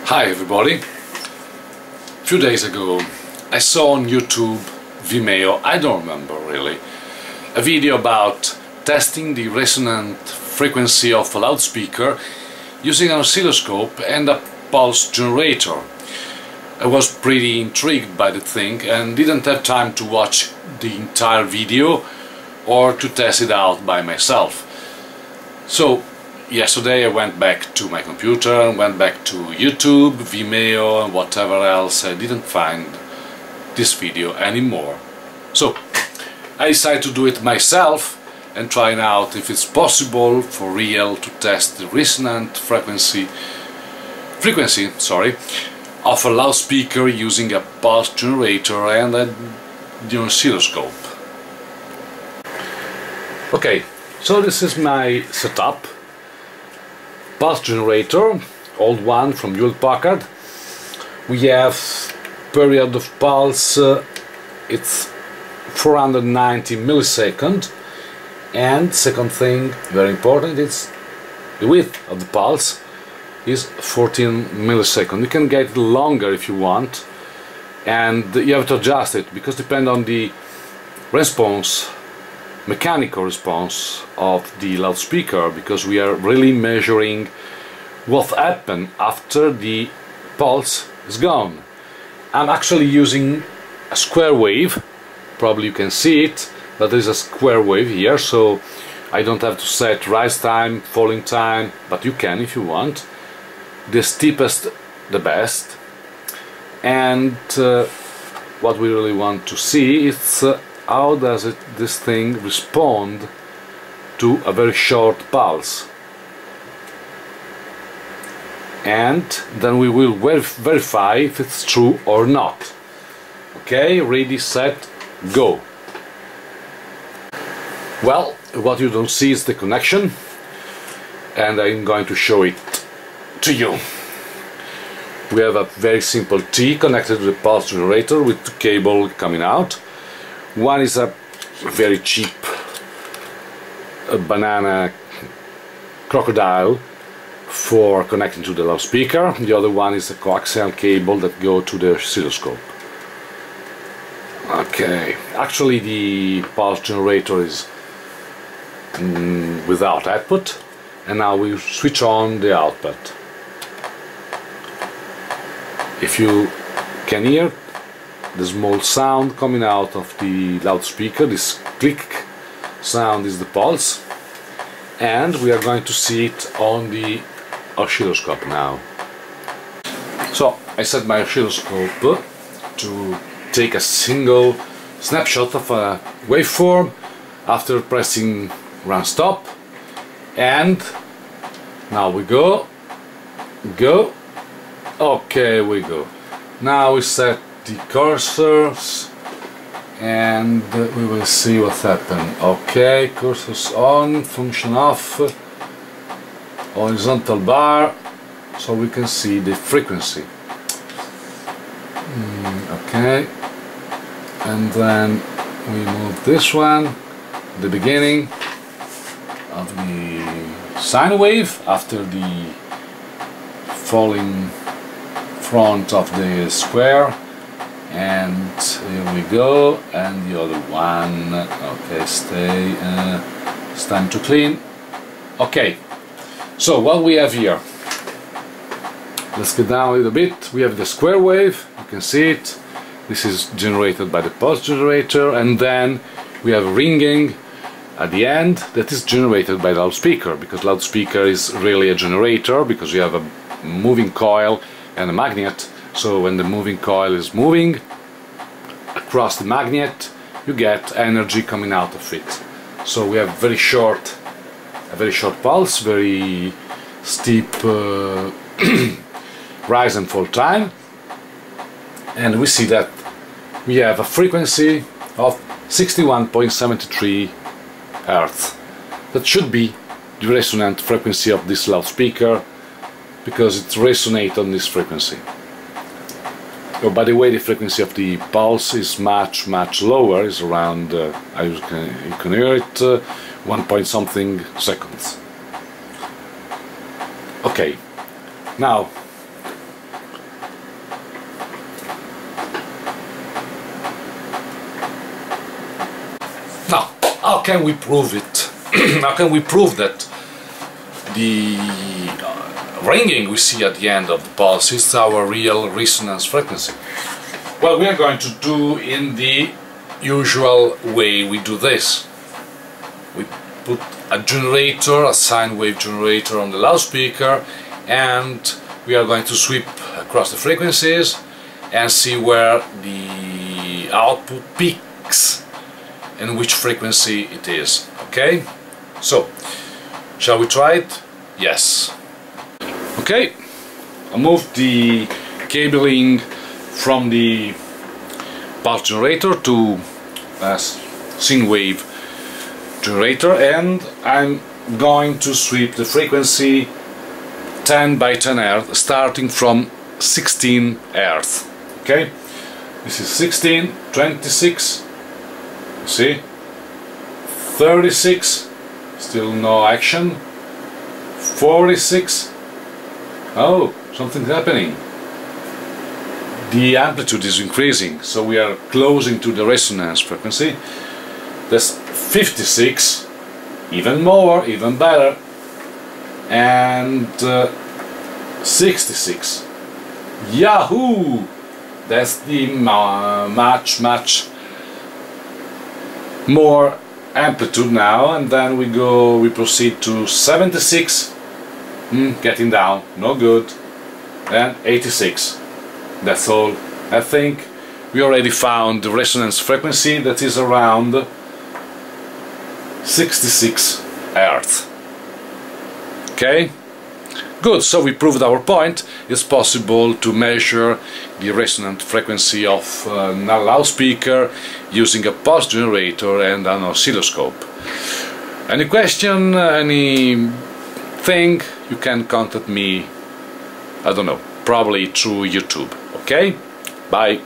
Hi everybody! A few days ago I saw on YouTube, Vimeo, I don't remember really, a video about testing the resonant frequency of a loudspeaker using an oscilloscope and a pulse generator. I was pretty intrigued by the thing and didn't have time to watch the entire video or to test it out by myself. So yesterday I went back to my computer and went back to YouTube, Vimeo and whatever else. I didn't find this video anymore. So I decided to do it myself and trying out if it's possible for real to test the resonant frequency of a loudspeaker using a pulse generator and the oscilloscope. Okay, so this is my setup. Pulse generator, old one from Hewlett-Packard. We have period of pulse, it's 490 milliseconds, and second thing, very important, it's the width of the pulse is 14 milliseconds. You can get it longer if you want, and you have to adjust it because depend on the response, mechanical response of the loudspeaker, because we are really measuring what happened after the pulse is gone. I'm actually using a square wave, probably you can see it, but there is a square wave here, so I don't have to set rise time, falling time, but you can if you want. The steepest, the best. And what we really want to see is how does this thing respond to a very short pulse. And then we will verify if it's true or not. Okay, ready, set, go. Well, what you don't see is the connection, and I'm going to show it to you. We have a very simple T connected to the pulse generator with the cable coming out. One is a very cheap banana crocodile for connecting to the loudspeaker. The other one is a coaxial cable that go to the oscilloscope. Okay, actually the pulse generator is without output, and now we switch on the output. If you can hear the small sound coming out of the loudspeaker, this click sound is the pulse, and we are going to see it on the oscilloscope now. So I set my oscilloscope to take a single snapshot of a waveform after pressing run stop, and now we go, okay, we go. Now we set the cursors and we will see what happened. Okay, cursors on, function off, horizontal bar, so we can see the frequency. Okay, and then we move this one, the beginning of the sine wave after the falling front of the square, and here we go, and the other one. Okay, stay, it's time to clean. Okay, so what we have here, let's get down a little bit. We have the square wave, you can see it, this is generated by the pulse generator, and then we have ringing at the end that is generated by the loudspeaker, because loudspeaker is really a generator, because you have a moving coil and a magnet. So when the moving coil is moving across the magnet, you get energy coming out of it. So we have a very short pulse, very steep rise and fall time, and we see that we have a frequency of 61.73 Hertz. That should be the resonant frequency of this loudspeaker, because it resonates on this frequency. Oh, by the way, the frequency of the pulse is much lower, is around, you can hear it, 1 point something seconds. Okay, now can we prove it? How can we prove that the ringing we see at the end of the pulse is our real resonance frequency? Well, we are going to do in the usual way we do this. We put a generator, a sine wave generator on the loudspeaker, and we are going to sweep across the frequencies and see where the output peaks and which frequency it is. Okay? So, shall we try it? Yes. Okay, I moved the cabling from the pulse generator to a sine wave generator, and I'm going to sweep the frequency 10 by 10 Hz starting from 16 Hz. Okay, this is 16, 26, see, 36, still no action, 46, oh, something's happening. The amplitude is increasing, so we are closing to the resonance frequency. That's 56, even more, even better, and 66. Yahoo! That's the much more amplitude now, and then we proceed to 76, getting down, no good, and 86. That's all. I think we already found the resonance frequency that is around 66 Hz. Okay? Good, so we proved our point. It's possible to measure the resonant frequency of a loudspeaker using a pulse generator and an oscilloscope. Any question, anything, you can contact me, I don't know, probably through YouTube. Okay? Bye.